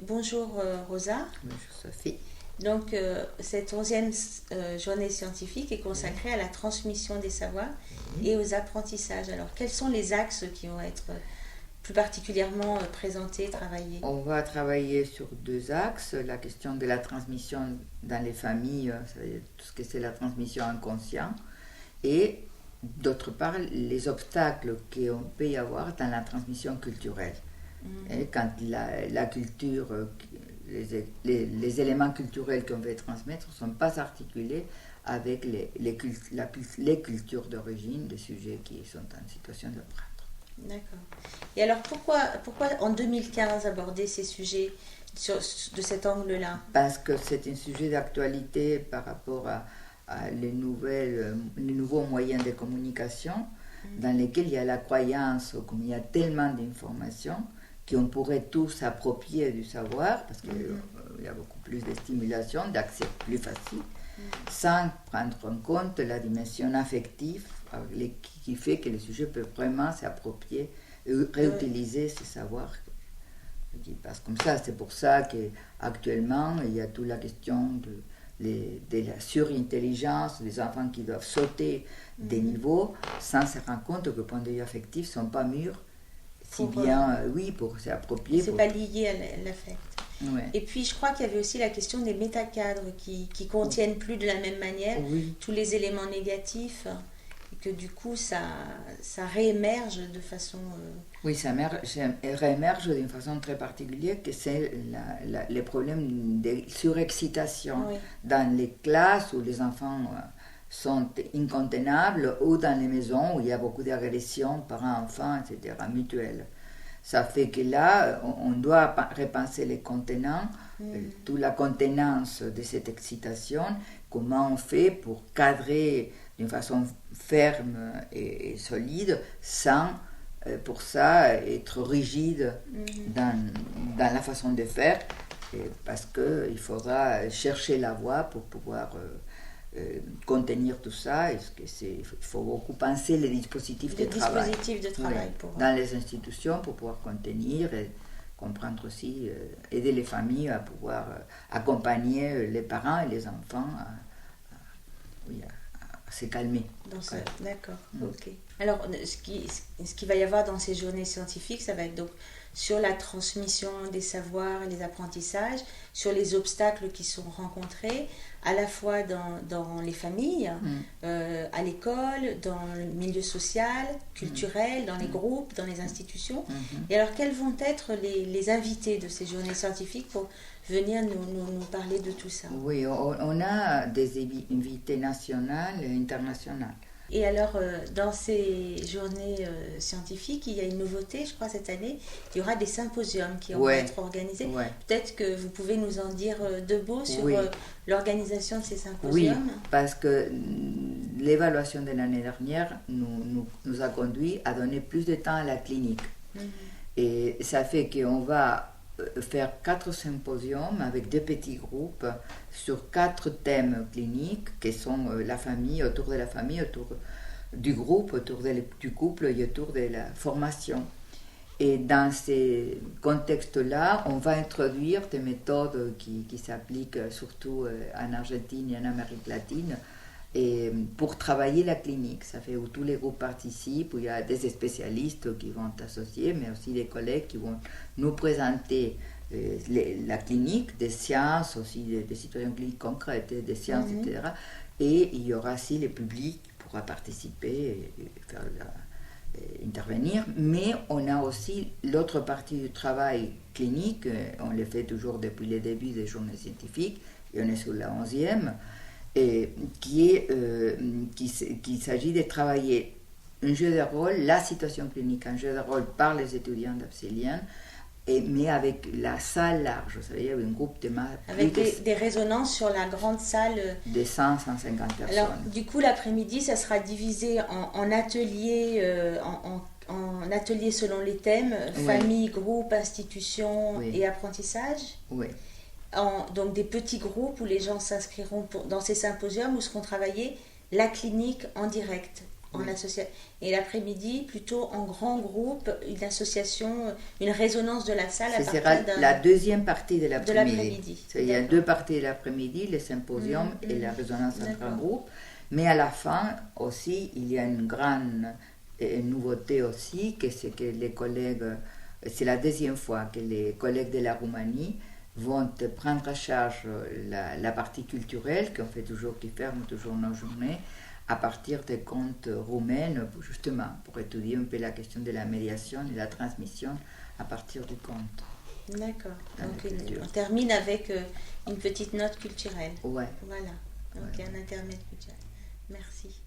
bonjour Rosa. Bonjour Sophie. Donc cette 11e journée scientifique est consacrée à la transmission des savoirs et aux apprentissages. Alors quels sont les axes qui vont être plus particulièrement présentés, travaillés? On va travailler sur 2 axes. La question de la transmission dans les familles, tout ce que c'est la transmission inconsciente, et d'autre part les obstacles qu'on peut y avoir dans la transmission culturelle. Et quand la culture, les éléments culturels qu'on veut transmettre ne sont pas articulés avec les cultures d'origine des sujets qui sont en situation de prendre. D'accord. Et alors pourquoi en 2015 aborder ces sujets de cet angle-là? Parce que c'est un sujet d'actualité par rapport à les nouveaux moyens de communication dans lesquels il y a la croyance, comme il y a tellement d'informations, qu'on pourrait tous s'approprier du savoir, parce qu'il y a beaucoup plus de stimulation, d'accès plus facile, sans prendre en compte la dimension affective qui fait que les sujets peuvent vraiment s'approprier et réutiliser ces savoirs. Parce comme ça, c'est pour ça qu'actuellement, il y a toute la question de la surintelligence, des enfants qui doivent sauter des niveaux sans se rendre compte que, du point de vue affectif, ne sont pas mûrs. Pour s'approprier. C'est pas lié à l'affect. Ouais. Et puis je crois qu'il y avait aussi la question des métacadres qui contiennent plus de la même manière tous les éléments négatifs, et que du coup ça réémerge de façon... Oui, ça réémerge d'une façon très particulière, que c'est les problèmes de surexcitation dans les classes où les enfants sont incontenables, ou dans les maisons où il y a beaucoup d'agressions parents-enfants, etc., mutuelles. Ça fait que là, on doit repenser les contenants, toute la contenance de cette excitation, comment on fait pour cadrer d'une façon ferme et solide, sans, pour ça, être rigide dans la façon de faire, parce qu'il faudra chercher la voie pour pouvoir... contenir tout ça. Il faut beaucoup penser les dispositifs de travail dans les institutions pour pouvoir contenir et comprendre aussi, aider les familles à pouvoir accompagner les parents et les enfants à se calmer. D'accord, ok. Alors ce qui va y avoir dans ces journées scientifiques, ça va être donc sur la transmission des savoirs et les apprentissages, sur les obstacles qui sont rencontrés, à la fois dans les familles, à l'école, dans le milieu social, culturel, dans les groupes, dans les institutions. Et alors, quels vont être les invités de ces journées scientifiques pour venir nous parler de tout ça? Oui, on a des invités nationaux et internationaux. Et alors, dans ces journées scientifiques, il y a une nouveauté, je crois, cette année. Il y aura des symposiums qui vont être organisés. Peut-être que vous pouvez nous en dire 2 mots sur l'organisation de ces symposiums. Oui, parce que l'évaluation de l'année dernière nous a conduit à donner plus de temps à la clinique. Et ça fait qu'on va faire 4 symposiums avec 2 petits groupes sur 4 thèmes cliniques qui sont la famille, autour de la famille, autour du groupe, autour du couple et autour de la formation. Et dans ces contextes-là, on va introduire des méthodes qui s'appliquent surtout en Argentine et en Amérique latine, et pour travailler la clinique. Ça fait où tous les groupes participent, où il y a des spécialistes qui vont associer, mais aussi des collègues qui vont nous présenter la clinique, des sciences, aussi des situations cliniques concrètes, des sciences, etc. Et il y aura aussi le public qui pourra participer et faire intervenir. Mais on a aussi l'autre partie du travail clinique, on le fait toujours depuis le début des journées scientifiques, et on est sur la 11e, qu'il s'agit de travailler un jeu de rôle, la situation clinique, un jeu de rôle par les étudiants d'Absélien, mais avec la salle large, c'est-à-dire un groupe de avec des résonances sur la grande salle de 100-150 personnes. Alors, du coup, l'après-midi, ça sera divisé en ateliers, en ateliers selon les thèmes, famille, groupe, institution et apprentissage. Oui. Donc des petits groupes où les gens s'inscriront dans ces symposiums où seront travaillés la clinique en direct. En et l'après-midi, plutôt en grand groupe, une association, une résonance de la salle Ce sera la deuxième partie de l'après-midi. Il y a deux parties de l'après-midi, le symposium et la résonance en grand groupe. Mais à la fin aussi, il y a une grande nouveauté aussi, que c'est que les collègues, c'est la deuxième fois que les collègues de la Roumanie vont prendre en charge la partie culturelle qu'on fait toujours, qui ferme toujours nos journées, à partir des contes roumains, justement, pour étudier un peu la question de la médiation et la transmission à partir du conte. D'accord. Donc on termine avec une petite note culturelle. Ouais. Voilà. Donc un intermède culturel. Merci.